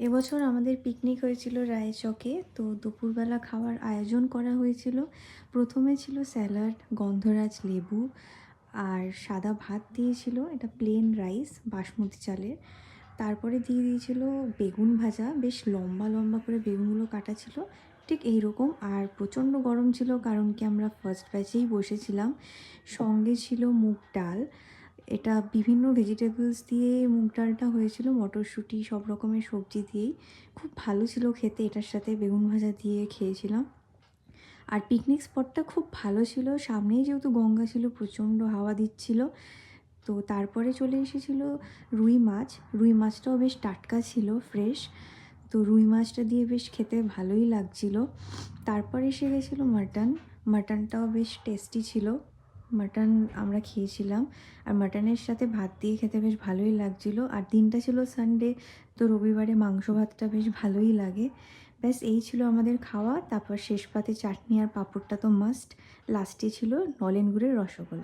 এবছর আমাদের পিকনিক হয়েছিল রায়চকে। তো দুপুরবেলা খাওয়ার আয়োজন করা হয়েছিল। প্রথমে ছিল স্যালাড, গন্ধরাজ লেবু আর সাদা ভাত দিয়েছিল, এটা প্লেন রাইস বাসমতি চালের। তারপরে দিয়ে দিয়েছিল বেগুন ভাজা, বেশ লম্বা লম্বা করে বেগুনগুলো কাটা ছিল, ঠিক এইরকম। আর প্রচণ্ড গরম ছিল, কারণ কি আমরা ফার্স্ট ব্যাচেই বসেছিলাম। সঙ্গে ছিল মুগ ডাল, এটা বিভিন্ন ভেজিটেবলস দিয়ে মুগ ডালটা হয়েছিল, মটরশুঁটি সব রকমের সবজি দিয়েই। খুব ভালো ছিল খেতে, এটার সাথে বেগুন ভাজা দিয়ে খেয়েছিলাম। আর পিকনিক স্পটটা খুব ভালো ছিল, সামনেই যেহেতু গঙ্গা ছিল, প্রচণ্ড হাওয়া দিচ্ছিল। তো তারপরে চলে এসেছিল রুই মাছ। রুই মাছটাও বেশ টাটকা ছিল, ফ্রেশ। তো রুই মাছটা দিয়ে বেশ খেতে ভালোই লাগছিল। তারপরে এসে গেছিলো মাটন। মাটনটাও বেশ টেস্টি ছিল, মাটন আমরা খেয়েছিলাম। আর মাটনের সাথে ভাত দিয়ে খেতে বেশ ভালোই লাগছিল। আর দিনটা ছিল সানডে, তো রবিবারে মাংস ভাতটা বেশ ভালোই লাগে। ব্যাস এই ছিল আমাদের খাওয়া। তারপর শেষ পাতে চাটনি আর পাঁপড়টা তো মাস্ট। লাস্টে ছিল নলেন গুড়ের রসগোল্লা।